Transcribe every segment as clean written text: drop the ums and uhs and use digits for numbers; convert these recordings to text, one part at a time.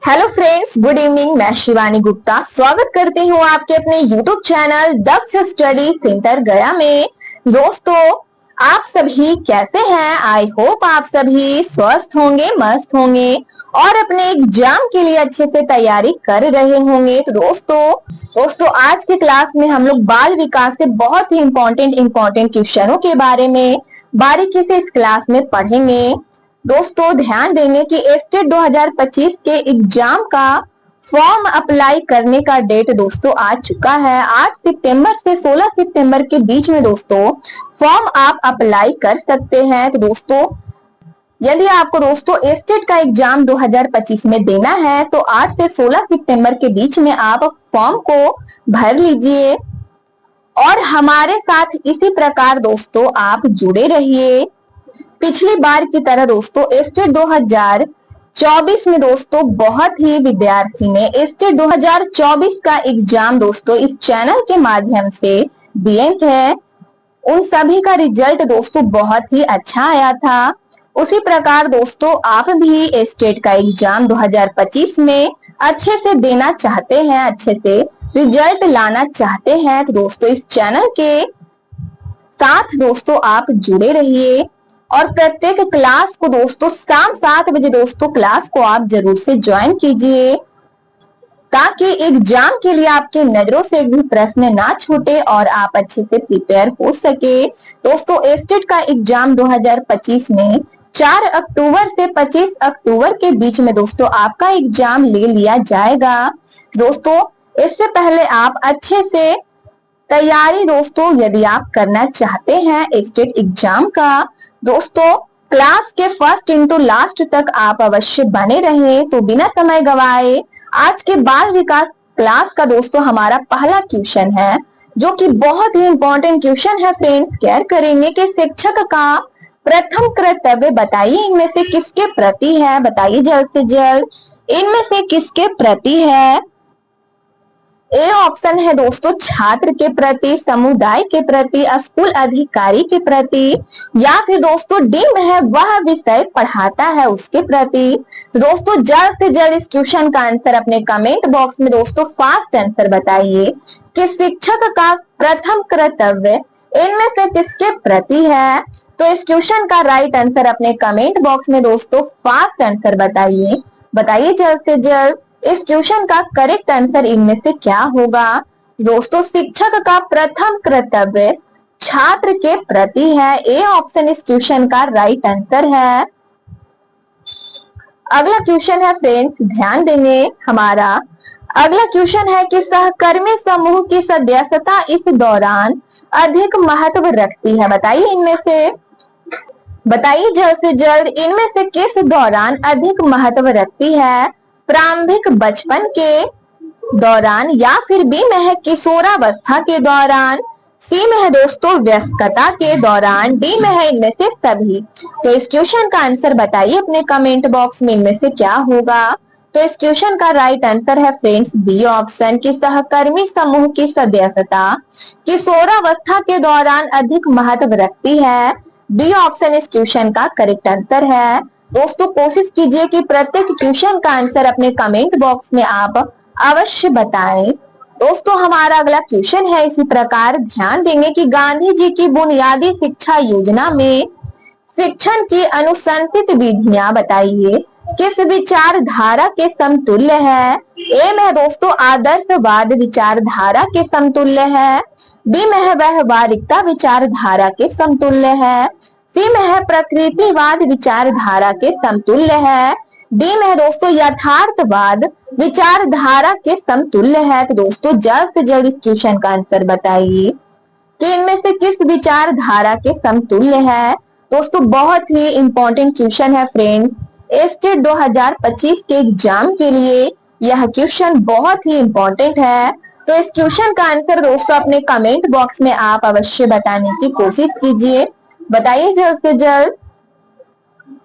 Hello friends, good evening. मैं शिवानी गुप्ता स्वागत करती हूँ आपके अपने यूट्यूब चैनल दक्ष स्टडी सेंटर गया में। दोस्तों, आप सभी कैसे हैं? आई होप आप सभी स्वस्थ होंगे, मस्त होंगे और अपने एग्जाम के लिए अच्छे से तैयारी कर रहे होंगे। तो दोस्तों आज के क्लास में हम लोग बाल विकास से बहुत ही इम्पोर्टेंट क्वेश्चनों के बारे में बारीकी से इस क्लास में पढ़ेंगे। दोस्तों ध्यान देंगे कि स्टेट 2025 के एग्जाम का फॉर्म अप्लाई करने का डेट दोस्तों आ चुका है। 8 सितंबर से 16 सितंबर के बीच में दोस्तों फॉर्म आप अप्लाई कर सकते हैं। तो दोस्तों यदि आपको दोस्तों स्टेट का एग्जाम 2025 में देना है तो 8 से 16 सितंबर के बीच में आप फॉर्म को भर लीजिए और हमारे साथ इसी प्रकार दोस्तों आप जुड़े रहिए। पिछली बार की तरह दोस्तों स्टेट 2024 में दोस्तों बहुत ही विद्यार्थी ने स्टेट 2024 का एग्जाम दोस्तों इस चैनल के माध्यम से दिए थे। उन सभी का रिजल्ट दोस्तों बहुत ही अच्छा आया था। उसी प्रकार दोस्तों आप भी स्टेट का एग्जाम 2025 में अच्छे से देना चाहते हैं, अच्छे से रिजल्ट लाना चाहते हैं तो दोस्तों इस चैनल के साथ दोस्तों आप जुड़े रहिए और प्रत्येक क्लास को दोस्तों शाम 7 बजे दोस्तों क्लास को आप जरूर से ज्वाइन कीजिए ताकि एग्जाम के लिए आपके नजरों से एक भी प्रश्न ना छूटे और आप अच्छे से प्रिपेयर हो सके। दोस्तों स्टेट का एग्जाम 2025 में 4 अक्टूबर से 25 अक्टूबर के बीच में दोस्तों आपका एग्जाम ले लिया जाएगा। दोस्तों इससे पहले आप अच्छे से तैयारी दोस्तों यदि आप करना चाहते हैं स्टेट एग्जाम का, दोस्तों क्लास के फर्स्ट इंटू लास्ट तक आप अवश्य बने रहे। तो बिना समय गवाए आज के बाल विकास क्लास का दोस्तों हमारा पहला क्वेश्चन है जो कि बहुत ही इम्पोर्टेंट क्वेश्चन है फ्रेंड्स। केयर करेंगे कि शिक्षक का प्रथम कर्तव्य बताइए इनमें से किसके प्रति है। बताइए जल्द से जल्द इनमें से किसके प्रति है। ए ऑप्शन है दोस्तों छात्र के प्रति, समुदाय के प्रति, स्कूल अधिकारी के प्रति, या फिर दोस्तों डी में है वह विषय पढ़ाता है उसके प्रति। तो दोस्तों जल्द से जल्द इस क्वेश्चन का आंसर अपने कमेंट बॉक्स में दोस्तों फास्ट आंसर बताइए कि शिक्षक का प्रथम कर्तव्य इनमें से किसके प्रति है। तो इस क्वेश्चन का राइट आंसर अपने कमेंट बॉक्स में दोस्तों फास्ट आंसर बताइए जल्द से जल्द इस क्वेश्चन का करेक्ट आंसर इनमें से क्या होगा। दोस्तों शिक्षक का प्रथम कर्तव्य छात्र के प्रति है। ए ऑप्शन इस क्वेश्चन का राइट आंसर है। अगला क्वेश्चन है फ्रेंड्स, ध्यान देंगे हमारा अगला क्वेश्चन है कि सहकर्मी समूह की सदस्यता इस दौरान अधिक महत्व रखती है। बताइए जल्द से जल्द इनमें से किस दौरान अधिक महत्व रखती है। प्रारंभिक बचपन के दौरान, या फिर बी में है किशोरावस्था के दौरान, सी में है दोस्तों वयस्कता के दौरान, डी में है इनमें से सभी। तो इस क्वेश्चन का आंसर बताइए अपने कमेंट बॉक्स में इनमें से क्या होगा। तो इस क्वेश्चन का राइट आंसर है फ्रेंड्स बी ऑप्शन की सहकर्मी समूह की सदस्यता किशोरावस्था के दौरान अधिक महत्व रखती है। बी ऑप्शन इस क्वेश्चन का करेक्ट आंसर है। दोस्तों कोशिश कीजिए कि प्रत्येक क्वेश्चन का आंसर अपने कमेंट बॉक्स में आप अवश्य बताएं। दोस्तों हमारा अगला क्वेश्चन है इसी प्रकार, ध्यान देंगे कि गांधी जी की बुनियादी शिक्षा योजना में शिक्षण की अनुशंसित विधियां बताइए किस विचारधारा के समतुल्य है। ए में है दोस्तों आदर्शवाद विचारधारा के समतुल्य है, बी में है व्यवहारिकता विचारधारा के समतुल्य है, सी में है प्रकृतिवाद विचारधारा के समतुल्य है, डी में है दोस्तों यथार्थवाद विचारधारा के समतुल्य है। तो दोस्तों जल्द से जल्द इस क्वेश्चन का आंसर बताइए कि इनमें से किस विचारधारा के समतुल्य है। दोस्तों बहुत ही इम्पोर्टेंट क्वेश्चन है फ्रेंड्स, स्टेट 2025 के एग्जाम के लिए यह क्वेश्चन बहुत ही इम्पोर्टेंट है। तो इस क्वेश्चन का आंसर दोस्तों अपने कमेंट बॉक्स में आप अवश्य बताने की कोशिश कीजिए। बताइए जल्द से जल्द।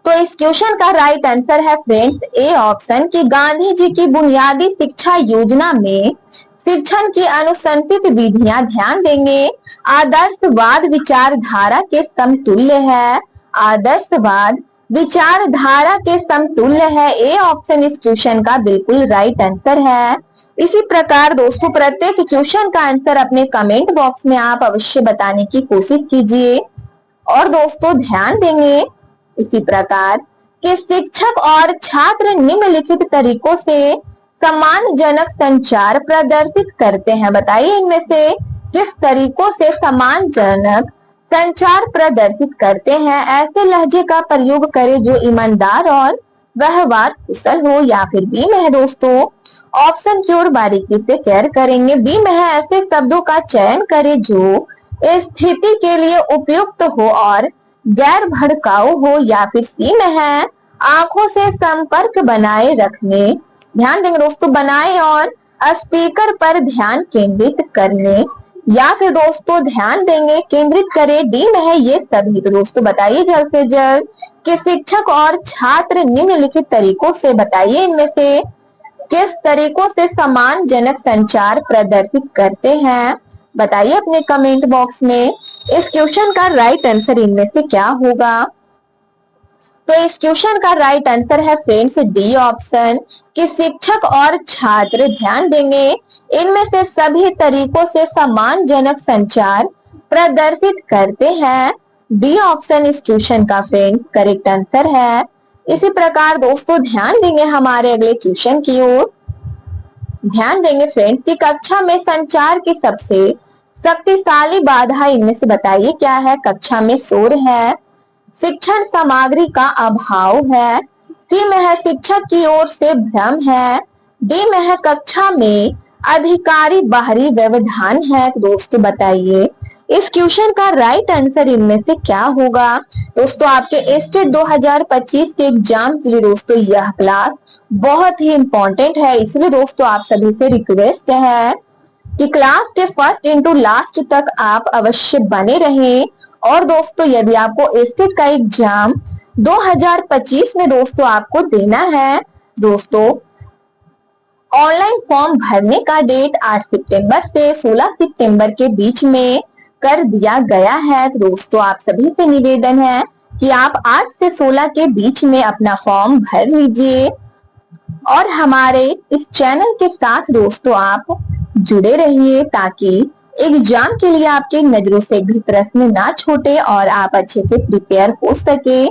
तो इस क्वेश्चन का राइट आंसर है फ्रेंड्स ए ऑप्शन की गांधी जी की बुनियादी शिक्षा योजना में शिक्षण की अनुशंसित विधियां, ध्यान देंगे, आदर्शवाद विचारधारा के समतुल्य है। आदर्शवाद विचारधारा के समतुल्य है। ए ऑप्शन इस क्वेश्चन का बिल्कुल राइट आंसर है। इसी प्रकार दोस्तों प्रत्येक क्वेश्चन का आंसर अपने कमेंट बॉक्स में आप अवश्य बताने की कोशिश कीजिए। और दोस्तों ध्यान देंगे इसी प्रकार कि शिक्षक और छात्र निम्नलिखित तरीकों से सम्मानजनक संचार प्रदर्शित करते हैं। बताइए इनमें से किस तरीकों से सम्मानजनक संचार प्रदर्शित करते हैं। ऐसे लहजे का प्रयोग करें जो ईमानदार और व्यवहार कुशल हो। या फिर बी में है दोस्तों ऑप्शन की ओर बारीकी से केयर करेंगे। बी में है ऐसे शब्दों का चयन करें जो स्थिति के लिए उपयुक्त हो और गैर भड़काऊ हो। या फिर सी में है आंखों से संपर्क बनाए रखने, ध्यान देंगे दोस्तों, बनाए और स्पीकर पर ध्यान केंद्रित करने। या फिर दोस्तों ध्यान देंगे केंद्रित करें, डी में है ये सभी। तो दोस्तों बताइए जल्द से जल्द कि शिक्षक और छात्र निम्नलिखित तरीकों से, बताइए इनमें से किस तरीकों से सम्मानजनक संचार प्रदर्शित करते हैं। बताइए अपने कमेंट बॉक्स में। इस क्वेश्चन का राइट आंसर इनमें से क्या होगा। तो इस क्वेश्चन का राइट आंसर है फ्रेंड्स डी ऑप्शन कि शिक्षक और छात्र, ध्यान देंगे, इनमें से सभी तरीकों से सम्मानजनक संचार प्रदर्शित करते हैं। डी ऑप्शन इस क्वेश्चन का फ्रेंड्स करेक्ट आंसर है। इसी प्रकार दोस्तों ध्यान देंगे हमारे अगले क्वेश्चन की ओर। ध्यान देंगे फ्रेंड्स कि कक्षा में संचार की सबसे शक्तिशाली बाधा इनमें से बताइए क्या है। कक्षा में शोर है, शिक्षण सामग्री का अभाव है, सी में है शिक्षक की ओर से भ्रम है, डी में है कक्षा में अधिकारी बाहरी व्यवधान है। तो दोस्तों बताइए इस क्वेश्चन का राइट आंसर इनमें से क्या होगा। दोस्तों आपके स्टेट 2025 के एग्जाम के लिए दोस्तों यह क्लास बहुत ही इंपॉर्टेंट है, इसलिए दोस्तों आप सभी से रिक्वेस्ट है कि क्लास के फर्स्ट इंटू लास्ट तक आप अवश्य बने रहें। और दोस्तों यदि आपको स्टेट का एग्जाम 2025 में दोस्तों आपको देना है, दोस्तों ऑनलाइन फॉर्म भरने का डेट 8 सितंबर से 16 सितंबर के बीच में कर दिया गया है। तो दोस्तों आप सभी से निवेदन है कि आप 8 से 16 के बीच में अपना फॉर्म भर लीजिए और हमारे इस चैनल के साथ दोस्तों आप जुड़े रहिए ताकि एग्जाम के लिए आपके नजरों से भी प्रश्न ना छूटे और आप अच्छे से प्रिपेयर हो सके।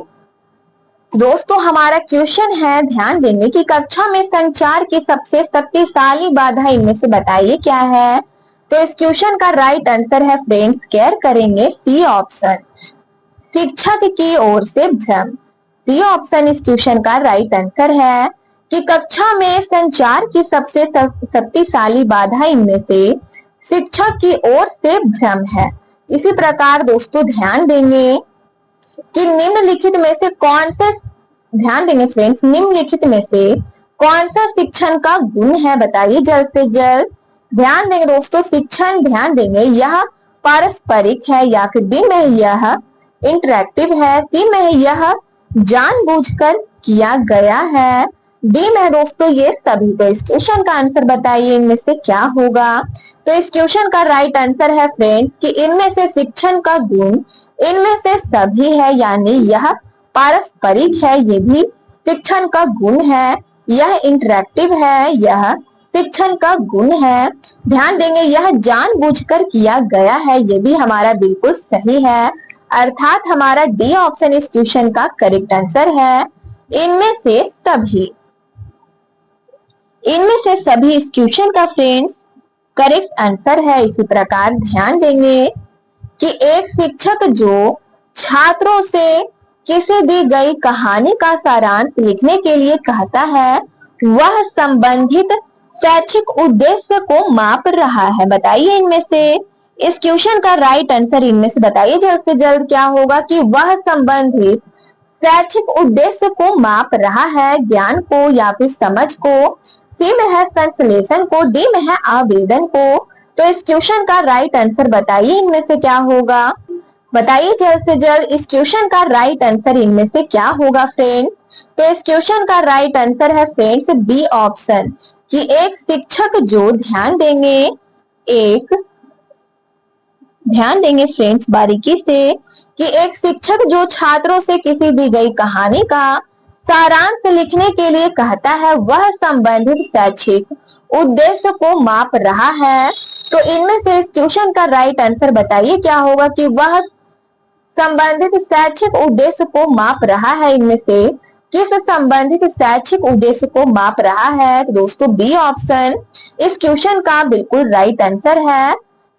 दोस्तों हमारा क्वेश्चन है, ध्यान देंगे कि कक्षा में संचार की सबसे शक्तिशाली बाधा इनमें से बताइए क्या है। तो इस क्वेश्चन का राइट आंसर है फ्रेंड्स, केयर करेंगे सी ऑप्शन, शिक्षक की ओर से भ्रम। सी ऑप्शन इस क्वेश्चन का राइट आंसर है कि कक्षा में संचार की सबसे शक्तिशाली बाधा इनमें से शिक्षक की ओर से भ्रम है। इसी प्रकार दोस्तों ध्यान देंगे कि निम्नलिखित में से कौन सा, ध्यान देंगे फ्रेंड्स, निम्नलिखित में से कौन सा शिक्षण का गुण है। बताइए जल्द से जल्द। ध्यान देंगे दोस्तों शिक्षण, ध्यान देंगे यह पारस्परिक है, या फिर बी में यह इंटरेक्टिव है, सी में यह जानबूझकर किया गया है, डी में दोस्तों ये सभी। तो इस क्वेश्चन का आंसर बताइए इनमें से क्या होगा। तो इस क्वेश्चन का राइट आंसर है फ्रेंड्स कि इनमें से शिक्षण का गुण इनमें से सभी है, यानी यह पारस्परिक है, ये भी शिक्षण का गुण है, यह इंटरेक्टिव है, यह शिक्षण का गुण है। ध्यान देंगे यह जानबूझकर किया गया है, ये भी हमारा बिल्कुल सही है, अर्थात हमारा डी ऑप्शन इस क्वेश्चन का करेक्ट आंसर है। इनमें से सभी, इनमें से सभी इस क्वेश्चन का फ्रेंड्स करेक्ट आंसर है। इसी प्रकार ध्यान देंगे कि एक शिक्षक जो छात्रों से किसी दी गई कहानी का सारांश लिखने के लिए कहता है वह संबंधित शैक्षिक उद्देश्य को माप रहा है। बताइए इनमें से इस क्वेश्चन का राइट आंसर इनमें से बताइए जल्द से जल्द क्या होगा कि वह संबंधित शैक्षिक उद्देश्य को माप रहा है, ज्ञान को या फिर समझ को, सी में है संश्लेषण को, डी में है आवेदन को। तो इस क्वेश्चन का राइट आंसर बताइए इनमें से क्या होगा। बताइए जल्द से जल्द इस क्वेश्चन का राइट आंसर इनमें से क्या होगा फ्रेंड्स। तो इस क्वेश्चन का राइट आंसर है फ्रेंड्स बी ऑप्शन कि एक शिक्षक जो, ध्यान देंगे, एक ध्यान देंगे फ्रेंड्स बारीकी से कि एक शिक्षक जो छात्रों से किसी दी गई कहानी का सारांश लिखने के लिए कहता है वह संबंधित शैक्षिक उद्देश्य को माप रहा है। तो इनमें से इस क्वेश्चन का राइट आंसर बताइए क्या होगा कि वह संबंधित शैक्षिक उद्देश्य को माप रहा है। इनमें से किस संबंधित शैक्षिक उद्देश्य को माप रहा है? तो दोस्तों बी ऑप्शन इस क्वेश्चन का बिल्कुल राइट आंसर है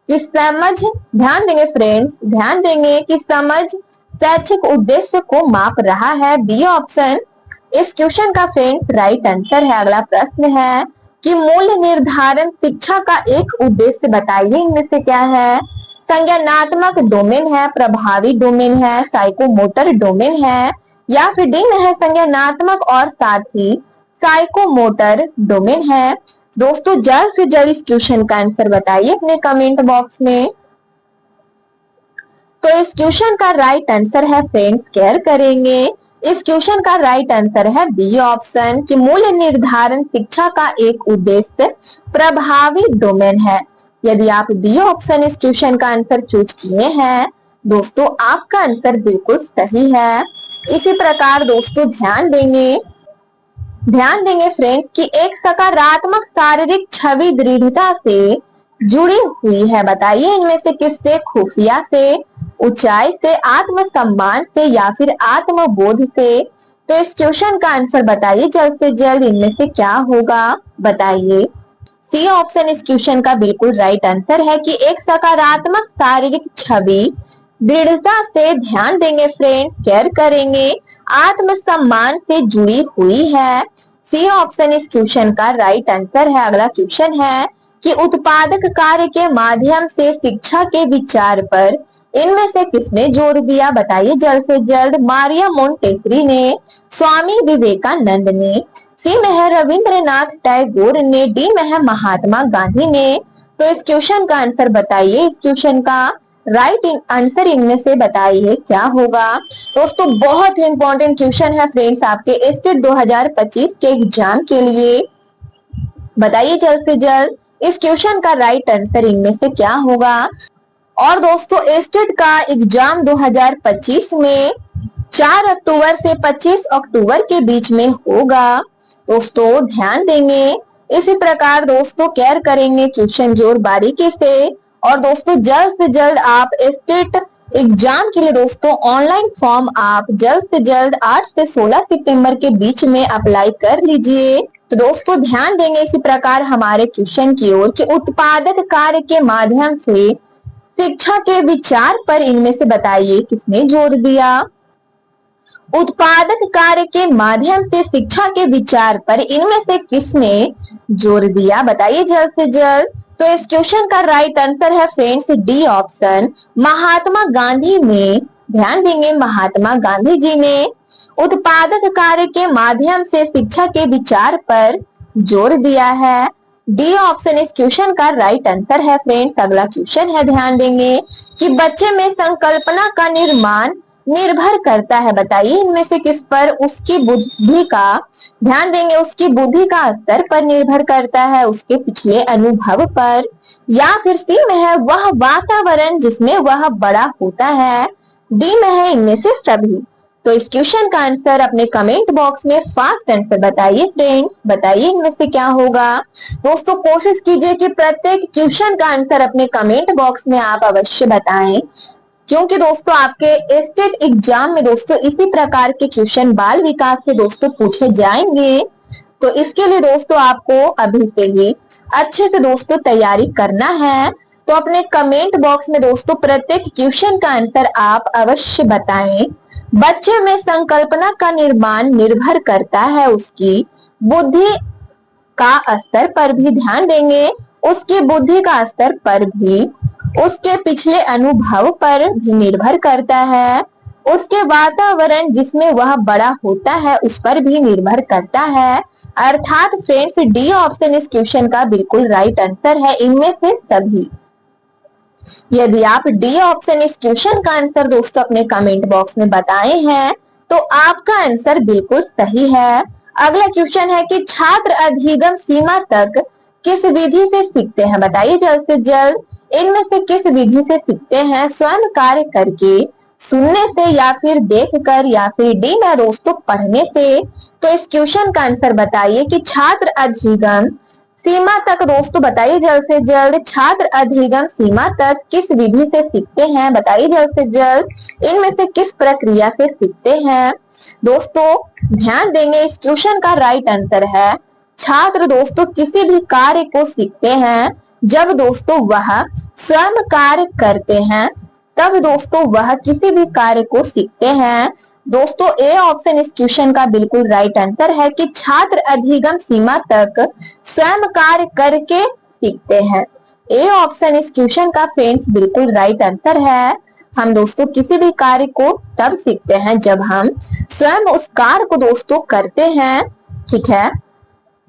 कि समझ। ध्यान देंगे फ्रेंड्स, ध्यान देंगे कि समझ शैक्षिक उद्देश्य को माप रहा है। बी ऑप्शन इस क्वेश्चन का फ्रेंड्स राइट आंसर है। अगला प्रश्न है कि मूल्य निर्धारण शिक्षा का एक उद्देश्य बताइए। इनमें से क्या है? संज्ञानात्मक डोमेन है, प्रभावी डोमेन है, साइकोमोटर डोमेन है, या फिर डी में है संज्ञानात्मक और साथ ही साइकोमोटर डोमेन है। दोस्तों जल्द से जल्द इस क्वेश्चन का आंसर बताइए अपने कमेंट बॉक्स में। तो इस क्वेश्चन का राइट आंसर है फ्रेंड्स, केयर करेंगे, इस क्वेश्चन का राइट आंसर है बी ऑप्शन कि मूल्य निर्धारण शिक्षा का एक उद्देश्य प्रभावी डोमेन है। यदि आप बी ऑप्शन इस क्वेश्चन का आंसर चूज किए हैं दोस्तों, आपका आंसर बिल्कुल सही है। इसी प्रकार दोस्तों ध्यान देंगे फ्रेंड्स कि एक सकारात्मक शारीरिक छवि दृढ़ता से जुड़ी हुई है। बताइए इनमें से किससे? खुफिया से, ऊंचाई से, आत्मसम्मान से, या फिर आत्मबोध से। तो इस क्वेश्चन का आंसर बताइए जल्द से जल्द, इनमें से क्या होगा बताइए। सी ऑप्शन इस क्वेश्चन का बिल्कुल राइट आंसर है कि एक सकारात्मक शारीरिक छवि दृढ़ता से, ध्यान देंगे फ्रेंड्स, केयर करेंगे, आत्मसम्मान से जुड़ी हुई है। सी ऑप्शन इस क्वेश्चन का राइट आंसर है। अगला क्वेश्चन है कि उत्पादक कार्य के माध्यम से शिक्षा के विचार पर इनमें से किसने जोर दिया? बताइए जल्द से जल्द। मारिया मोंटेसरी ने, स्वामी विवेकानंद ने, सी में है रविंद्रनाथ टैगोर ने, डी में है महात्मा गांधी ने। तो इस क्वेश्चन का आंसर बताइए, इस क्वेश्चन का राइट आंसर इनमें से बताइए क्या होगा। दोस्तों बहुत ही इंपॉर्टेंट क्वेश्चन है फ्रेंड्स आपके स्टेट 2025 के एग्जाम के लिए। बताइए जल्द से जल्द इस क्वेश्चन का राइट आंसर इनमें से क्या होगा। और दोस्तों स्टेट का एग्जाम 2025 में 4 अक्टूबर से 25 अक्टूबर के बीच में होगा। दोस्तों ध्यान देंगे, इसी प्रकार दोस्तों केयर करेंगे क्वेश्चन की ओर बारीकी से। और दोस्तों जल्द से जल्द आप स्टेट एग्जाम के लिए दोस्तों ऑनलाइन फॉर्म आप जल्द से जल्द 8 से 16 सितंबर के बीच में अप्लाई कर लीजिए। तो दोस्तों ध्यान देंगे इसी प्रकार हमारे क्वेश्चन की ओर कि उत्पादक कार्य के माध्यम से शिक्षा के विचार पर इनमें से बताइए किसने जोर दिया। उत्पादक कार्य के माध्यम से शिक्षा के विचार पर इनमें से किसने जोर दिया? बताइए जल्द से जल्द। तो इस क्वेश्चन का राइट आंसर है friends D option, Mahatma Gandhi ने। ध्यान देंगे महात्मा गांधी जी ने उत्पादक कार्य के माध्यम से शिक्षा के विचार पर जोर दिया है। डी ऑप्शन इस क्वेश्चन का राइट आंसर है फ्रेंड्स। अगला क्वेश्चन है, ध्यान देंगे कि बच्चे में संकल्पना का निर्माण निर्भर करता है। बताइए इनमें से किस पर? उसकी बुद्धि का, ध्यान देंगे उसकी बुद्धि का स्तर पर निर्भर करता है, उसके पिछले अनुभव पर, या फिर सी में है वह वातावरण जिसमें वह बड़ा होता है, डी में है इनमें से सभी। तो इस क्वेश्चन का आंसर अपने कमेंट बॉक्स में फास्ट आंसर बताइए फ्रेंड्स, बताइए इनमें से क्या होगा। दोस्तों कोशिश कीजिए कि प्रत्येक क्वेश्चन का आंसर अपने कमेंट बॉक्स में आप अवश्य बताएं, क्योंकि दोस्तों आपके स्टेट एग्जाम में दोस्तों इसी प्रकार के क्वेश्चन बाल विकास से दोस्तों पूछे जाएंगे। तो इसके लिए दोस्तों आपको अभी से ही अच्छे से दोस्तों तैयारी करना है। तो अपने कमेंट बॉक्स में दोस्तों प्रत्येक क्वेश्चन का आंसर आप अवश्य बताएं। बच्चे में संकल्पना का निर्माण निर्भर करता है उसकी बुद्धि का स्तर पर भी, ध्यान देंगे उसकी बुद्धि का स्तर पर भी, उसके पिछले अनुभव पर भी निर्भर करता है, उसके वातावरण जिसमें वह बड़ा होता है उस पर भी निर्भर करता है। अर्थात फ्रेंड्स डी ऑप्शन इस क्वेश्चन का बिल्कुल राइट आंसर है, इनमें से सभी। यदि आप डी ऑप्शन इस क्वेश्चन का आंसर दोस्तों अपने कमेंट बॉक्स में बताए हैं तो आपका आंसर बिल्कुल सही है। अगला क्वेश्चन है कि छात्र अधिगम सीमा तक किस विधि से सीखते हैं? बताइए जल्द से जल्द। इनमें से किस विधि से सीखते हैं? स्वयं कार्य करके, सुनने से, या फिर देखकर, या फिर डी में दोस्तों पढ़ने से। तो इस क्वेश्चन का आंसर बताइए कि छात्र अधिगम सीमा तक दोस्तों बताइए जल्द से जल्द, छात्र अधिगम सीमा तक किस विधि से सीखते हैं? बताइए जल्द से जल्द, इनमें से किस प्रक्रिया से सीखते हैं? दोस्तों ध्यान देंगे, इस क्वेश्चन का राइट आंसर है छात्र दोस्तों किसी भी कार्य को सीखते हैं जब दोस्तों वह स्वयं कार्य करते हैं, तब दोस्तों वह किसी भी कार्य को सीखते हैं। दोस्तों ए ऑप्शन इस क्वेश्चन का बिल्कुल राइट आंसर है कि छात्र अधिगम सीमा तक स्वयं कार्य करके सीखते हैं। ए ऑप्शन इस क्वेश्चन का फ्रेंड्स बिल्कुल राइट आंसर है। हम दोस्तों किसी भी कार्य को तब सीखते हैं जब हम स्वयं उस कार्य को दोस्तों करते हैं, ठीक है,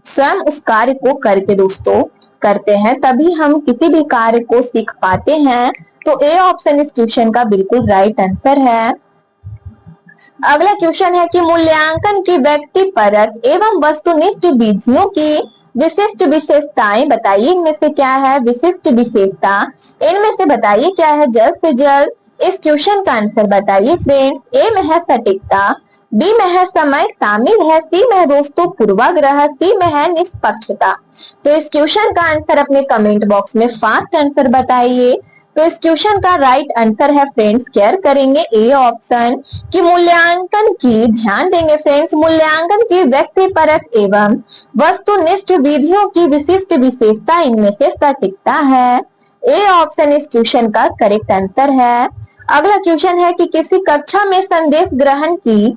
स्वयं उस कार्य को करके दोस्तों करते हैं, तभी हम किसी भी कार्य को सीख पाते हैं। तो ए ऑप्शन इस क्वेश्चन का बिल्कुल राइट आंसर है। अगला क्वेश्चन है कि मूल्यांकन की व्यक्तिपरक एवं वस्तुनिष्ठ विधियों की विशिष्ट विशेषताएं बताइए। इनमें से क्या है विशिष्ट विशेषता? इनमें से बताइए क्या है जल्द से जल्द। इस क्वेश्चन का आंसर बताइए फ्रेंड्स। ए में है सटीकता, बी में है समय शामिल है, सी में है दोस्तों पूर्वाग्रह, सी में है निष्पक्षता। तो इस क्वेश्चन का आंसर अपने कमेंट बॉक्स में फास्ट आंसर बताइए। तो इस क्वेश्चन का राइट आंसर है फ्रेंड्स, केयर करेंगे ए ऑप्शन की मूल्यांकन की, ध्यान देंगे फ्रेंड्स, मूल्यांकन की व्यक्तिपरक एवं वस्तुनिष्ठ विधियों की विशिष्ट विशेषता इनमें से सटीकता है। ए ऑप्शन इस क्वेश्चन का करेक्ट आंसर है। अगला क्वेश्चन है कि किसी कक्षा में संदेश ग्रहण की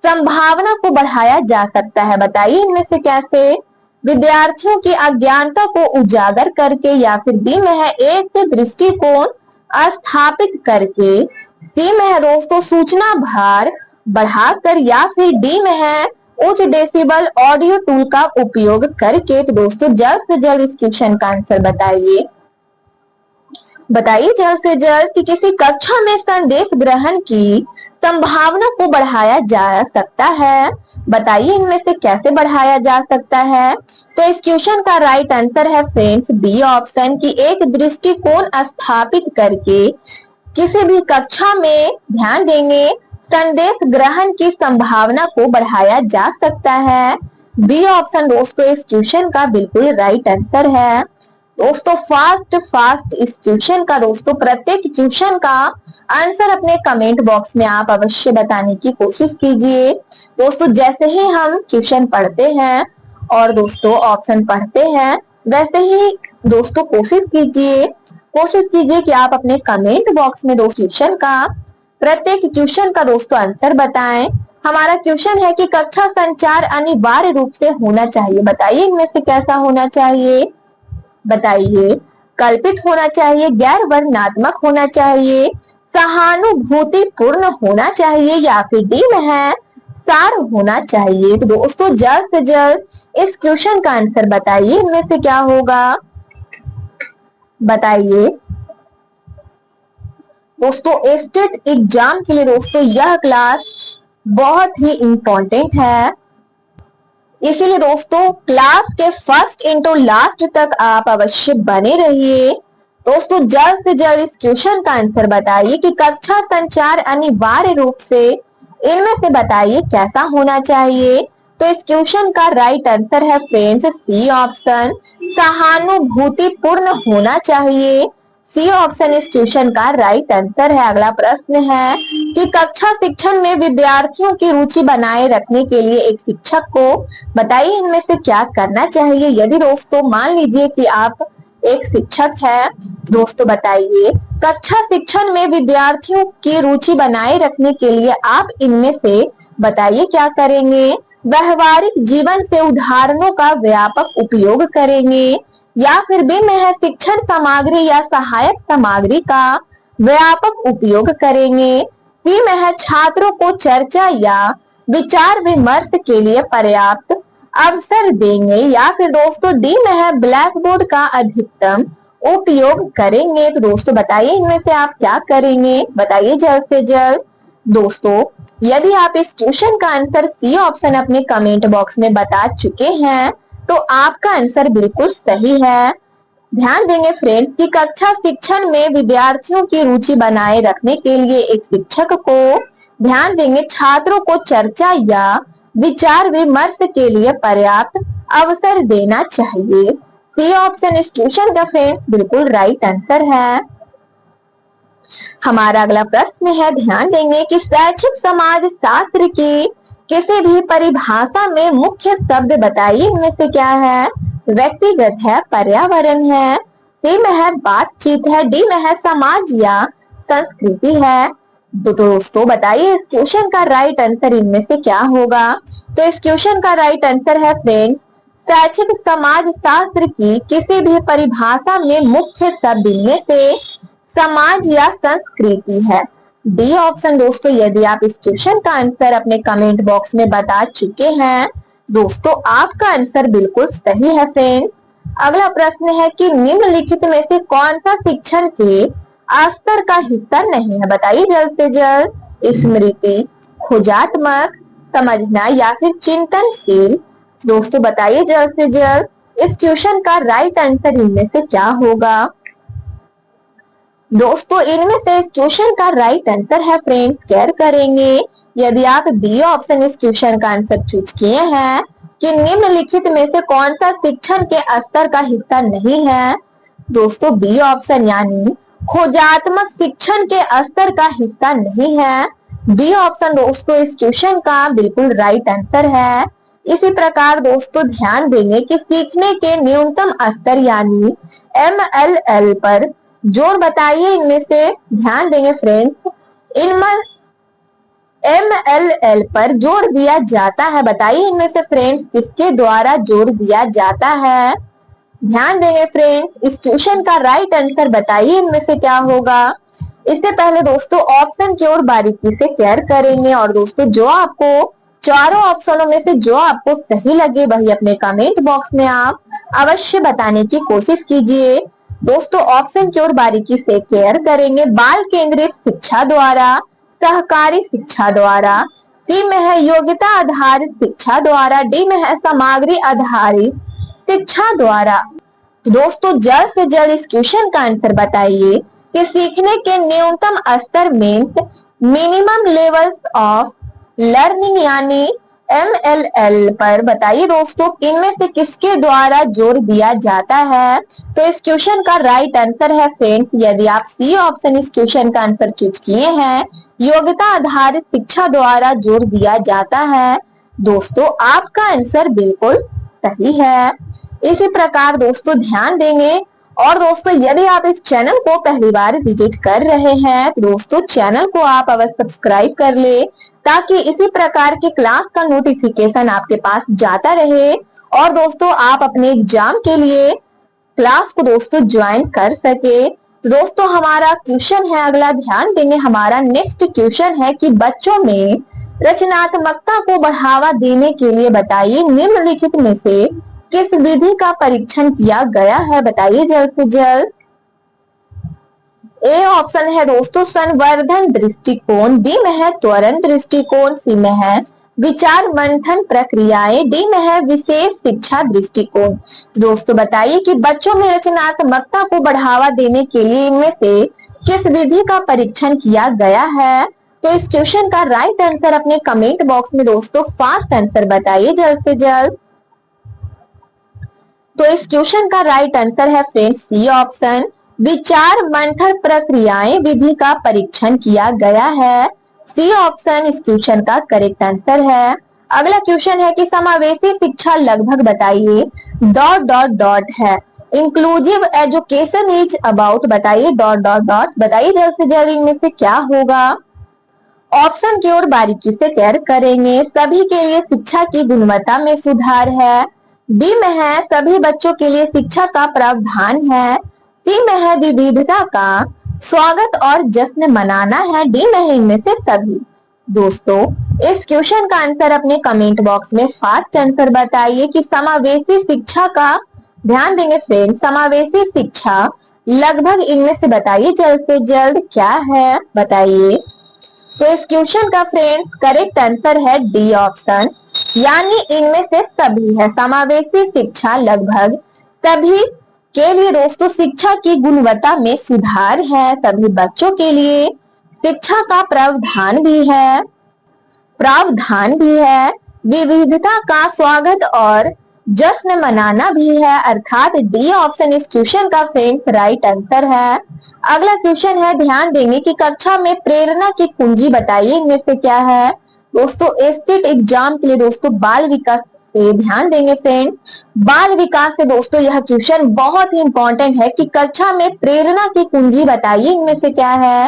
संभावना को बढ़ाया जा सकता है, बताइए इनमें से कैसे? विद्यार्थियों की अज्ञानता को उजागर करके, या फिर बी में है एक दृष्टिकोण स्थापित करके, सी में है दोस्तों सूचना भार बढ़ाकर, या फिर डी में है उच्च डेसिबल ऑडियो टूल का उपयोग करके। तो दोस्तों जल्द से जल्द इस क्वेश्चन का आंसर बताइए, बताइए जल्द से जल्द कि किसी कक्षा में संदेश ग्रहण की संभावना को बढ़ाया जा सकता है, बताइए इनमें से कैसे बढ़ाया जा सकता है? तो इस क्वेश्चन का राइट आंसर है फ्रेंड्स बी ऑप्शन की एक दृष्टिकोण स्थापित करके किसी भी कक्षा में, ध्यान देंगे, संदेश ग्रहण की संभावना को बढ़ाया जा सकता है। बी ऑप्शन दोस्तों इस क्वेश्चन का बिल्कुल राइट आंसर है। दोस्तों फास्ट इस क्वेश्चन का दोस्तों प्रत्येक क्वेश्चन का आंसर अपने कमेंट बॉक्स में आप अवश्य बताने की कोशिश कीजिए। दोस्तों जैसे ही हम क्वेश्चन पढ़ते हैं और दोस्तों ऑप्शन पढ़ते हैं, वैसे ही दोस्तों कोशिश कीजिए कि आप अपने कमेंट बॉक्स में दोस्तों क्वेश्चन का प्रत्येक क्वेश्चन का दोस्तों आंसर बताएं। हमारा क्वेश्चन है कि कक्षा संचार अनिवार्य रूप से होना चाहिए, बताइए इनमें से कैसा होना चाहिए? बताइए कल्पित होना चाहिए, गैर वर्णनात्मक होना चाहिए, सहानुभूतिपूर्ण होना चाहिए, या फिर डी में है सार होना चाहिए। तो दोस्तों जल्द से जल्द इस क्वेश्चन का आंसर बताइए, इनमें से क्या होगा बताइए। दोस्तों स्टेट एग्जाम के लिए दोस्तों यह क्लास बहुत ही इंपॉर्टेंट है, इसीलिए दोस्तों क्लास के फर्स्ट इंटू लास्ट तक आप अवश्य बने रहिए। दोस्तों जल्द से जल्द इस क्वेश्चन का आंसर बताइए कि कक्षा संचार अनिवार्य रूप से इनमें से बताइए कैसा होना चाहिए। तो इस क्वेश्चन का राइट आंसर है फ्रेंड्स सी ऑप्शन, सहानुभूतिपूर्ण होना चाहिए। सी ऑप्शन इस क्वेश्चन का राइट आंसर है। अगला प्रश्न है कि कक्षा शिक्षण में विद्यार्थियों की रुचि बनाए रखने के लिए एक शिक्षक को बताइए इनमें से क्या करना चाहिए। यदि दोस्तों मान लीजिए कि आप एक शिक्षक हैं, दोस्तों बताइए कक्षा शिक्षण में विद्यार्थियों की रुचि बनाए रखने के लिए आप इनमें से बताइए क्या करेंगे। व्यवहारिक जीवन से उदाहरणों का व्यापक उपयोग करेंगे, या फिर बी में है शिक्षण सामग्री या सहायक सामग्री का व्यापक उपयोग करेंगे, सी में है छात्रों को चर्चा या विचार विमर्श के लिए पर्याप्त अवसर देंगे, या फिर दोस्तों डी में है ब्लैक बोर्ड का अधिकतम उपयोग करेंगे। तो दोस्तों बताइए इनमें से आप क्या करेंगे, बताइए जल्द से जल्द। दोस्तों यदि आप इस क्वेश्चन का आंसर सी ऑप्शन अपने कमेंट बॉक्स में बता चुके हैं तो आपका आंसर बिल्कुल सही है। ध्यान देंगे फ्रेंड्स कि कक्षा शिक्षण में विद्यार्थियों की रुचि बनाए रखने के लिए एक शिक्षक को ध्यान देंगे छात्रों को चर्चा या विचार विमर्श के लिए पर्याप्त अवसर देना चाहिए। सी ऑप्शन इस क्वेश्चन का फ्रेंड्स बिल्कुल राइट आंसर है। हमारा अगला प्रश्न है, ध्यान देंगे कि शैक्षिक समाज शास्त्र की किसी भी परिभाषा में मुख्य शब्द बताइए, इनमें से क्या है? व्यक्तिगत है, पर्यावरण है, सी में है बातचीत है, डी में है समाज या संस्कृति है। तो दोस्तों बताइए इस क्वेश्चन का राइट आंसर इनमें से क्या होगा? तो इस क्वेश्चन का राइट आंसर है फ्रेंड्स, शैक्षिक समाज शास्त्र की किसी भी परिभाषा में मुख्य शब्द इनमें से समाज या संस्कृति है। डी ऑप्शन दोस्तों, यदि आप इस क्वेश्चन का आंसर अपने कमेंट बॉक्स में बता चुके हैं दोस्तों, आपका आंसर बिल्कुल सही है फ्रेंड्स। अगला प्रश्न है कि निम्नलिखित में से कौन सा शिक्षण के स्तर का हिस्सा नहीं है? बताइए जल्द से जल्द। स्मृति, खोजात्मक, समझना या फिर चिंतनशील। दोस्तों बताइए जल्द से जल्द इस क्वेश्चन का राइट आंसर इनमें से क्या होगा? दोस्तों इनमें से इस क्वेश्चन का राइट आंसर है फ्रेंड्स, केयर करेंगे यदि आप बी ऑप्शन इस क्वेश्चन का आंसर चूज किए हैं कि निम्नलिखित में से कौन सा शिक्षण के स्तर का हिस्सा नहीं है। दोस्तों बी ऑप्शन यानी खोजात्मक शिक्षण के स्तर का हिस्सा नहीं है। बी ऑप्शन दोस्तों इस क्वेश्चन का बिल्कुल राइट आंसर है। इसी प्रकार दोस्तों ध्यान देंगे कि सीखने के न्यूनतम स्तर यानी MLL पर जोर बताइए, इनमें से ध्यान देंगे फ्रेंड्स, इनमें MLL पर जोर दिया जाता है। बताइए इनमें से फ्रेंड्स किसके द्वारा जोर दिया जाता है? ध्यान देंगे फ्रेंड्स इस क्वेश्चन का राइट आंसर बताइए इनमें से क्या होगा? इससे पहले दोस्तों ऑप्शन की ओर बारीकी से केयर करेंगे और दोस्तों जो आपको चारों ऑप्शनों में से जो आपको सही लगे वही अपने कमेंट बॉक्स में आप अवश्य बताने की कोशिश कीजिए। दोस्तों ऑप्शन की ओर बारीकी से केयर करेंगे। बाल केंद्रित शिक्षा द्वारा, सहकारी शिक्षा द्वारा, सी में है योग्यता आधारित शिक्षा द्वारा, डी में है सामग्री आधारित शिक्षा द्वारा। दोस्तों जल्द से जल्द इस क्वेश्चन का आंसर बताइए कि सीखने के न्यूनतम स्तर means minimum levels of learning यानी MLL पर बताइए दोस्तों इनमें से किसके द्वारा जोर दिया जाता है? तो इस क्वेश्चन का राइट आंसर है फ्रेंड्स, यदि आप सी ऑप्शन इस क्वेश्चन का आंसर चूज किए हैं, योग्यता आधारित शिक्षा द्वारा जोर दिया जाता है। दोस्तों आपका आंसर बिल्कुल सही है। इसी प्रकार दोस्तों ध्यान देंगे और दोस्तों यदि आप इस चैनल को पहली बार विजिट कर रहे हैं तो दोस्तों चैनल को आप अवश्य सब्सक्राइब कर ले ताकि इसी प्रकार के क्लास का नोटिफिकेशन आपके पास जाता रहे और दोस्तों आप अपने एग्जाम के लिए क्लास को दोस्तों ज्वाइन कर सके। तो दोस्तों हमारा क्वेश्चन है अगला, ध्यान देंगे हमारा नेक्स्ट क्वेश्चन है कि बच्चों में रचनात्मकता को बढ़ावा देने के लिए बताइए निम्नलिखित में से किस विधि का परीक्षण किया गया है? बताइए जल्द से जल्द। ए ऑप्शन है दोस्तों संवर्धन दृष्टिकोण, बी में है त्वरण दृष्टिकोण, सी में है विचार मंथन प्रक्रियाएं, डी में है विशेष शिक्षा दृष्टिकोण। दोस्तों बताइए कि बच्चों में रचनात्मकता को बढ़ावा देने के लिए इनमें से किस विधि का परीक्षण किया गया है? तो इस क्वेश्चन का राइट आंसर अपने कमेंट बॉक्स में दोस्तों फास्ट आंसर बताइए जल्द से जल्द। तो इस क्वेश्चन का राइट आंसर है फ्रेंड्स सी ऑप्शन, विचार मंथन प्रक्रियाएं विधि का परीक्षण किया गया है। सी ऑप्शन इस क्वेश्चन का करेक्ट आंसर है। अगला क्वेश्चन है कि समावेशी शिक्षा लगभग बताइए डॉट डॉट डॉट है। इंक्लूसिव एजुकेशन इज अबाउट बताइए डॉट डॉट डॉट। बताइए जल्द से जल्द इनमें से क्या होगा? ऑप्शन की ओर बारीकी से केयर करेंगे। सभी के लिए शिक्षा की गुणवत्ता में सुधार है, बी में है सभी बच्चों के लिए शिक्षा का प्रावधान है, सी में है विविधता का स्वागत और जश्न मनाना है, डी में है इनमें से सभी। दोस्तों इस क्वेश्चन का आंसर अपने कमेंट बॉक्स में फास्ट आंसर बताइए कि समावेशी शिक्षा का ध्यान देंगे फ्रेंड, समावेशी शिक्षा लगभग इनमें से बताइए जल्द से जल्द क्या है? बताइए। तो इस क्वेश्चन का फ्रेंड्स करेक्ट आंसर है डी ऑप्शन, यानी इनमें से सभी है। समावेशी शिक्षा लगभग सभी के लिए दोस्तों शिक्षा की गुणवत्ता में सुधार है। सभी बच्चों के लिए शिक्षा का प्रावधान भी है। विविधता का स्वागत और जश्न मनाना भी है, अर्थात डी ऑप्शन इस क्वेश्चन का फ्रेंड्स राइट आंसर है। अगला क्वेश्चन है, ध्यान देंगे कि कक्षा में प्रेरणा की कुंजी बताइए, इनमें से क्या है। दोस्तों स्टेट एग्जाम के लिए दोस्तों बाल विकास पे ध्यान देंगे फ्रेंड। बाल विकास से दोस्तों यह क्वेश्चन बहुत ही इंपॉर्टेंट है कि कक्षा में प्रेरणा की कुंजी बताइए, इनमें से क्या है।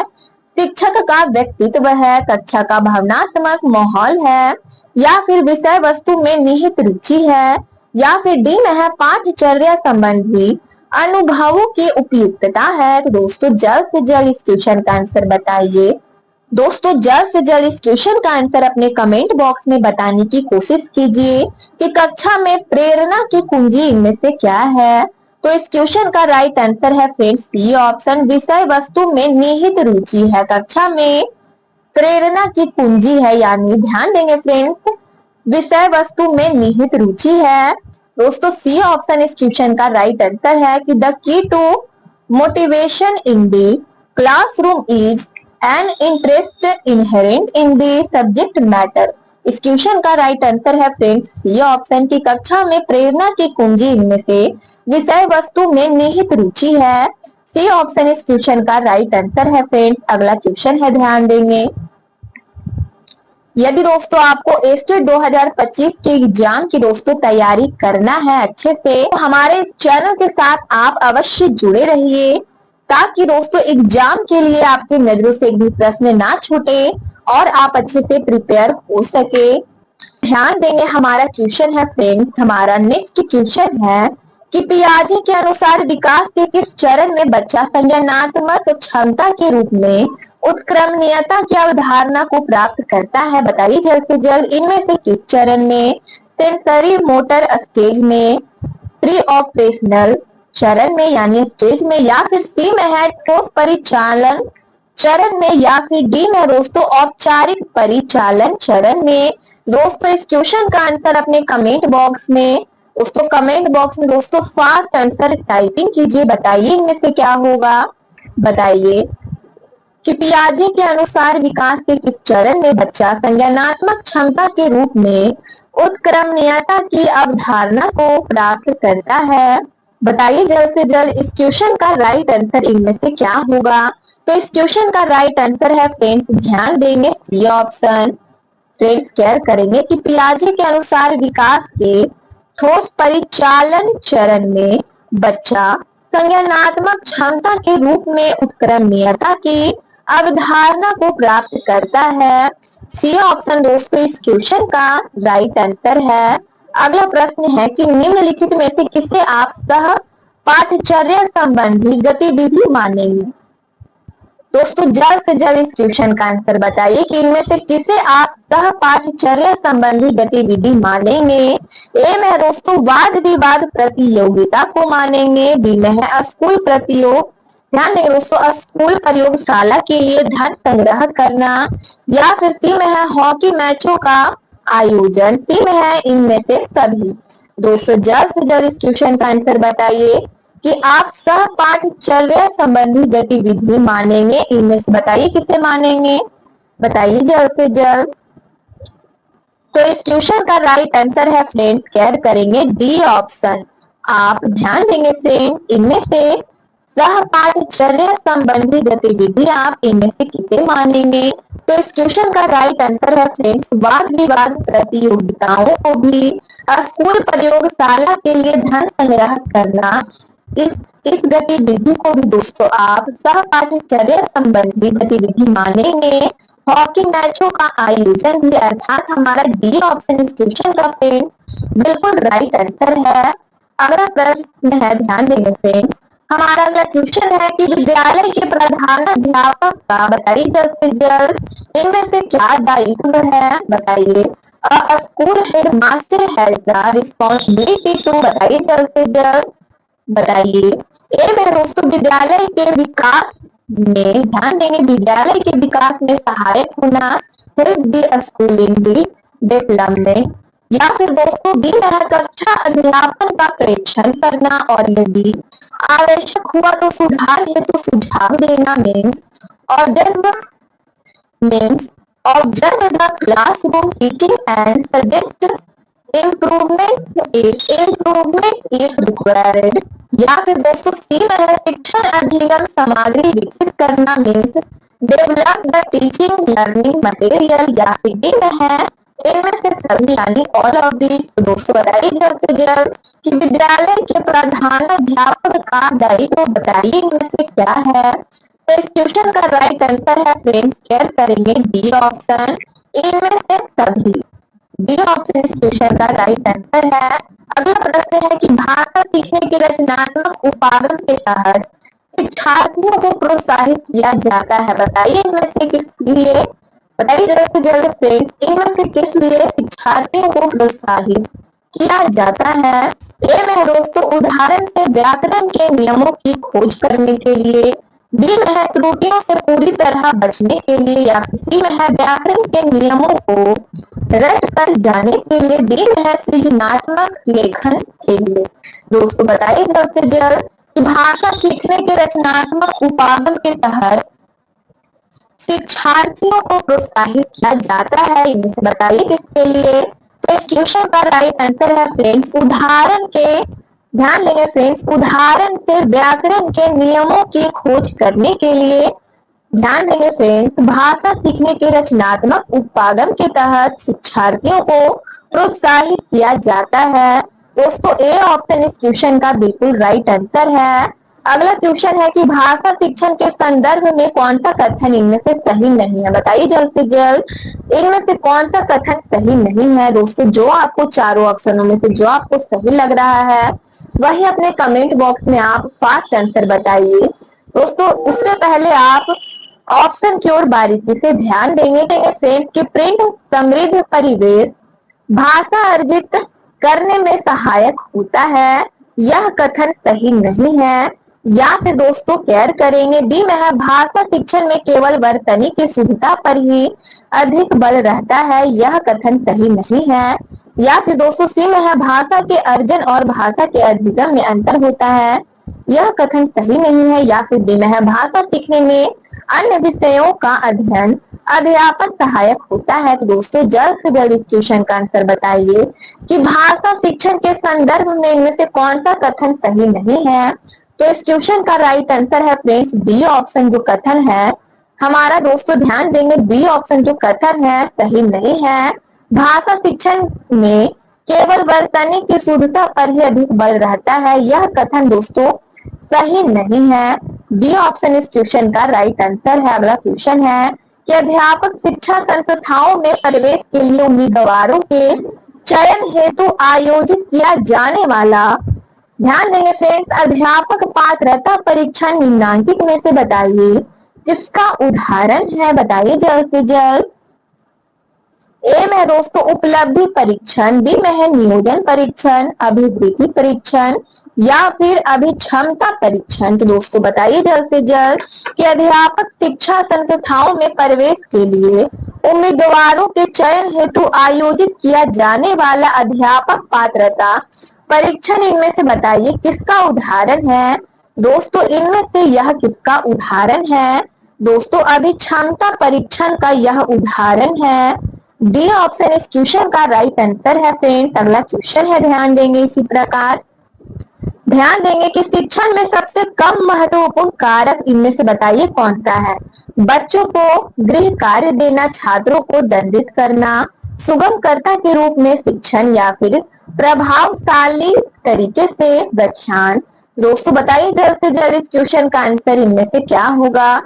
शिक्षक का व्यक्तित्व है, कक्षा का भावनात्मक माहौल है, या फिर विषय वस्तु में निहित रुचि है, या फिर डी में है पाठचर्या संबंधी अनुभवों की उपयुक्तता है। तो दोस्तों जल्द से जल्द इस क्वेश्चन का आंसर बताइए। दोस्तों जल्द से जल्द इस क्वेश्चन का आंसर अपने कमेंट बॉक्स में बताने की कोशिश कीजिए कि कक्षा में प्रेरणा की कुंजी इनमें से क्या है। तो इस क्वेश्चन का राइट आंसर है फ्रेंड्स सी ऑप्शन, विषय वस्तु में निहित रुचि है कक्षा में प्रेरणा की कुंजी है, यानी ध्यान देंगे फ्रेंड्स विषय वस्तु में निहित रुचि है। दोस्तों सी ऑप्शन इस क्वेश्चन का राइट आंसर है कि the key to motivation in the classroom is an interest inherent in the subject matter. इस क्वेश्चन का राइट आंसर है फ्रेंड्स सी ऑप्शन की कक्षा में प्रेरणा की कुंजी इनमें से विषय वस्तु में निहित रुचि है। सी ऑप्शन इस क्वेश्चन का राइट आंसर है फ्रेंड्स। अगला क्वेश्चन है, ध्यान देंगे, यदि दोस्तों आपको एस्टेट 2025 के एग्जाम की दोस्तों तैयारी करना है अच्छे से, तो हमारे चैनल के साथ आप अवश्य जुड़े रहिए, ताकि दोस्तों एग्जाम के लिए आपकी नजरों से एक भी प्रश्न ना छूटे और आप अच्छे से प्रिपेयर हो सके। ध्यान देंगे, हमारा क्वेश्चन है फ्रेंड्स, हमारा नेक्स्ट क्वेश्चन है कि पियाजे के अनुसार विकास के किस चरण में बच्चा संज्ञानात्मक क्षमता के रूप में उत्क्रमणीयता की अवधारणा को प्राप्त करता है। बताइए जल्द से जल्द इनमें से किस चरण में, सेंसरी मोटर स्टेज में, प्री ऑपरेशनल चरण में यानी स्टेज में, या फिर सी में है ठोस परिचालन चरण में, या फिर डी में दोस्तों औपचारिक परिचालन चरण में। दोस्तों इस क्वेश्चन का आंसर अपने कमेंट बॉक्स में दोस्तों फास्ट आंसर टाइपिंग कीजिए। बताइए इनमें से क्या होगा। बताइए कि पियाजे के अनुसार विकास के किस चरण में बच्चा संज्ञानात्मक क्षमता के रूप में उत्क्रमणीयता की अवधारणा को प्राप्त करता है। बताइए जल्द से जल्द इस क्वेश्चन का राइट आंसर इनमें से क्या होगा। तो इस क्वेश्चन का राइट आंसर है फ्रेंड्स, ध्यान देंगे सी ऑप्शन। फ्रेंड्स केयर करेंगे कि पियाजे के अनुसार विकास के ठोस परिचालन चरण में बच्चा संज्ञानात्मक क्षमता के रूप में उत्क्रमणीयता की अवधारणा को प्राप्त करता है। सी ऑप्शन दोस्तों इस क्वेश्चन का राइट आंसर है। अगला प्रश्न है कि निम्नलिखित में से किसे आप सह पाठचर्या संबंधी गतिविधि मानेंगे। दोस्तों जल्द से जल्द इस क्वेश्चन का आंसर बताइए कि इनमें से किसे आप सह पाठचर्या संबंधी गतिविधि मानेंगे। ए में है दोस्तों वाद विवाद प्रतियोगिता को मानेंगे, बी में है स्कूल प्रतियोग, ध्यान देंगे दोस्तों स्कूल प्रयोगशाला के लिए धन संग्रह करना, या फिर सी में है हॉकी मैचों का आयोजन, सी में है इनमें से सभी। दोस्तों जल्द से जल्द इस क्वेश्चन का आंसर बताइए कि आप सह पाठचर्या संबंधी गतिविधि मानेंगे, इनमें से बताइए किसे मानेंगे। बताइए जल्द से जल्द। तो इस क्वेश्चन का राइट आंसर है फ्रेंड्स, केयर करेंगे डी ऑप्शन। आप ध्यान देंगे फ्रेंड्स इनमें से सह पाठचर्या संबंधी गतिविधि आप इनमें से किसे मानेंगे। तो इस क्वेश्चन का राइट आंसर है फ्रेंड्स वाद विवाद प्रतियोगिताओं को भी, स्कूल प्रयोगशाला के लिए धन संग्रह करना, इस गतिविधि को भी दोस्तों आप सह पाठचर्या संबंधी गतिविधि मानेंगे। हॉकी मैचों का आयोजन भी, अर्थात हमारा डी ऑप्शन इस क्वेश्चन का फ्रेंड्स बिल्कुल राइट आंसर है। अगला प्रश्न है, ध्यान देंगे फ्रेंड्स, हमारा अगला क्वेश्चन है कि विद्यालय के प्रधानाध्यापक का बताइए जल्द से जल्द इनमें से क्या दायित्व है। बताइए school headmaster has the responsibility to, बताइए जल्द से जल्द। बताइए ए में दोस्तों विद्यालय के विकास में, ध्यान देंगे विद्यालय के विकास में सहायक होना, help the school in the development या फिर दोस्तों डी में है कक्षा अध्यापन का प्रेक्षण करना और यदि आवश्यक हुआ तो सुधार हेतु सुझाव देना means observe the classroom teaching and suggest improvement if required। या फिर दोस्तों सी में है शिक्षण अधिगम सामग्री विकसित करना means develop the teaching learning material. या फिर डी में है इनमें से सभी यानी ऑल ऑफ दिस। तो दोस्तों बताइए जल्द से जल्द कि विद्यालय के प्रधानाध्यापक का दायित्व बताइए इनमें से क्या है। तो इस क्वेश्चन का राइट आंसर है फ्रेंड्स, शेयर करेंगे डी ऑप्शन, इनमें से सभी। डी ऑप्शन इस क्वेश्चन का राइट आंसर है। अगला प्रश्न है कि भाषा सीखने के रचनात्मक उपागम के तहत शिक्षार्थियों को प्रोत्साहित किया जाता है। बताइए इनमें से किस लिए, बताइए जल्द से जल्द फ्रेंड्स, इनमें से किस लिए शिक्षार्थियों को प्रोत्साहित किया जाता है। ए में दोस्तों उदाहरण से व्याकरण के नियमों की खोज करने के लिए, बी में है त्रुटियों से पूरी तरह बचने के लिए, या सी में है व्याकरण के नियमों को रट कर जाने के लिए, डी में है सृजनात्मक लेखन के लिए। दोस्तों बताइए जल्द से जल्द कि भाषा सीखने के रचनात्मक उपागम के तहत शिक्षार्थियों को प्रोत्साहित किया जाता है, इनमें से बताइए किसके लिए। तो इस क्वेश्चन का राइट आंसर है फ्रेंड्स उदाहरण के, ध्यान देंगे फ्रेंड्स, उदाहरण से व्याकरण के नियमों की खोज करने के लिए। ध्यान देंगे फ्रेंड्स, भाषा सीखने के रचनात्मक उपागम के तहत शिक्षार्थियों को प्रोत्साहित किया जाता है। दोस्तों ए ऑप्शन इस क्वेश्चन का बिल्कुल राइट आंसर है। अगला क्वेश्चन है कि भाषा शिक्षण के संदर्भ में कौन सा कथन इनमें से सही नहीं है। बताइए जल्द से जल्द इनमें से कौन सा कथन सही नहीं है। दोस्तों जो आपको चारों ऑप्शनों में से जो आपको सही लग रहा है वही अपने कमेंट बॉक्स में आप फास्ट आंसर बताइए। दोस्तों उससे पहले आप ऑप्शन की ओर बारीकी से ध्यान देंगे फ्रेंड्स कि प्रिंट समृद्ध परिवेश भाषा अर्जित करने में सहायक होता है, यह कथन सही नहीं है। या फिर दोस्तों केयर करेंगे बी में है भाषा शिक्षण में केवल वर्तनी की शुद्धता पर ही अधिक बल रहता है, यह कथन सही नहीं है। या फिर दोस्तों सी में है भाषा के अर्जन और भाषा के अधिगम में अंतर होता है, यह कथन सही नहीं है। या फिर डी में है भाषा सीखने में अन्य विषयों का अध्ययन अध्यापन सहायक होता है। तो दोस्तों जल्द से जल्द इस क्वेश्चन का आंसर बताइए कि भाषा शिक्षण के संदर्भ में इनमें से कौन सा कथन सही नहीं है। तो इस क्वेश्चन का राइट आंसर है फ्रेंड्स बी ऑप्शन जो कथन है हमारा। दोस्तों ध्यान देंगे बी ऑप्शन जो कथन है सही नहीं है। भाषा शिक्षण में केवल वर्तनी की शुद्धता पर ही अधिक बल रहता है, यह कथन दोस्तों सही नहीं है। डी ऑप्शन इस क्वेश्चन का राइट आंसर है। अगला क्वेश्चन है कि अध्यापक शिक्षा संस्थाओं में प्रवेश के लिए उम्मीदवारों के चयन हेतु आयोजित किया जाने वाला, ध्यान देंगे फ्रेंड्स, अध्यापक पात्रता परीक्षा निम्नांकित में से बताइए किसका उदाहरण है। बताइए जल्द से जल्द। ए में है दोस्तों उपलब्धि परीक्षण, बी में है नियोजन परीक्षण, अभिवृद्धि परीक्षण, या फिर अभिक्षमता परीक्षण। तो दोस्तों बताइए जल्द से जल्द कि अध्यापक शिक्षा संस्थाओं में प्रवेश के लिए उम्मीदवारों के चयन हेतु आयोजित किया जाने वाला अध्यापक पात्रता परीक्षण इनमें से बताइए किसका उदाहरण है। दोस्तों इनमें से यह किसका उदाहरण है। दोस्तों अभिक्षमता परीक्षण का यह उदाहरण है। डी ऑप्शन इस क्वेश्चन का राइट आंसर है फ्रेंड्स। अगला क्वेश्चन है, ध्यान देंगे इसी प्रकार, ध्यान देंगे कि शिक्षण में सबसे कम महत्वपूर्ण कारक इनमें से बताइए कौन सा है। बच्चों को गृह कार्य देना, छात्रों को दंडित करना, सुगमकर्ता के रूप में शिक्षण, या फिर प्रभावशाली तरीके से व्याख्यान। दोस्तों बताइए जल्द से जल्द इस क्वेश्चन का आंसर इनमें से क्या होगा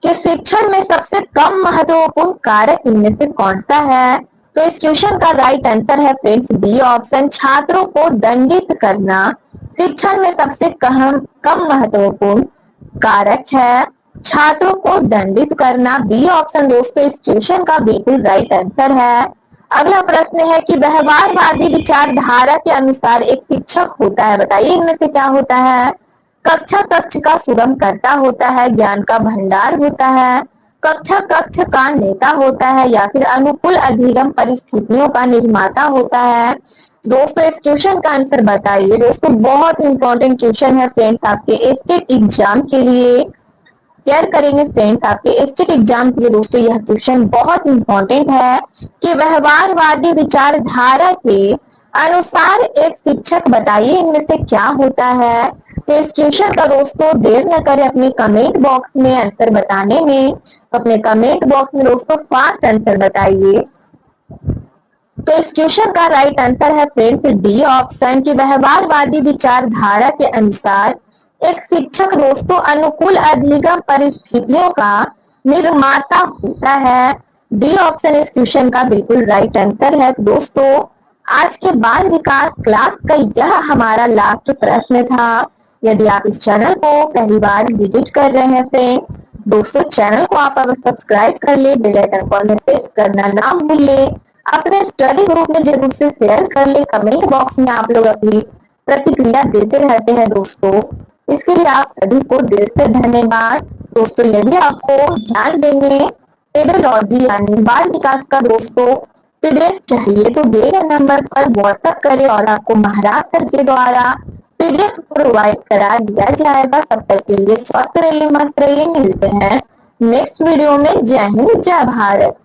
कि शिक्षण में सबसे कम महत्वपूर्ण कारक इनमें से कौन सा है। तो इस क्वेश्चन का राइट आंसर है फ्रेंड्स बी ऑप्शन, छात्रों को दंडित करना शिक्षण में सबसे कम महत्वपूर्ण कारक है। छात्रों को दंडित करना, बी ऑप्शन दोस्तों इस क्वेश्चन का बिल्कुल राइट आंसर है। अगला प्रश्न है कि व्यवहारवादी विचारधारा के अनुसार एक शिक्षक होता है। बताइए इनमें से क्या होता है। कक्षा कक्ष का सुगम करता होता है, ज्ञान का भंडार होता है, कक्षा कक्ष का नेता होता है या फिर अनुकूल अधिगम परिस्थितियों का निर्माता होता है। दोस्तों इस क्वेश्चन का आंसर बताइए। दोस्तों बहुत इंपॉर्टेंट क्वेश्चन है फ्रेंड्स आपके स्टेट एग्जाम के लिए। केयर करेंगे फ्रेंड्स आपके स्टेट एग्जाम के लिए। दोस्तों यह क्वेश्चन बहुत इंपॉर्टेंट है कि व्यवहारवादी विचारधारा के अनुसार एक शिक्षक बताइए इनमें से क्या होता है। तो इस क्वेश्चन का दोस्तों देर न करें अपने कमेंट बॉक्स में आंसर बताने में। तो अपने कमेंट बॉक्स में दोस्तों फास्ट आंसर बताइए। तो इस क्वेश्चन का राइट आंसर है फ्रेंड्स डी ऑप्शन की व्यवहारवादी विचारधारा के अनुसार एक शिक्षक दोस्तों अनुकूल अधिगम परिस्थितियों का निर्माता होता है। डी ऑप्शन इस क्वेश्चन का बिल्कुल राइट आंसर है। दोस्तों आज के बाल विकास क्लास का यह हमारा लास्ट प्रश्न था। यदि आप इस चैनल को पहली बार विजिट कर रहे हैं फ्रेंड, दोस्तों चैनल को आप अगर सब्सक्राइब कर ले, बेल आइकन पर प्रेस करना ना भूले, अपने स्टडी ग्रुप में जरूर से शेयर कर ले। कमेंट बॉक्स में आप लोग अपनी प्रतिक्रिया देते रहते हैं दोस्तों, इसके लिए आप सभी को दिल से धन्यवाद। दोस्तों यदि आपको ध्यान देंगे पेडोलॉजी यानी बाल विकास का दोस्तों पीडीएफ चाहिए तो दिए गए नंबर पर व्हाट्सएप करें और आपको महाराष्ट्र के द्वारा पीडीएफ प्रोवाइड करा दिया जाएगा। तब तक के लिए स्वस्थ रहिए, मस्त रहिए। मिलते हैं नेक्स्ट वीडियो में। जय हिंद, जय भारत।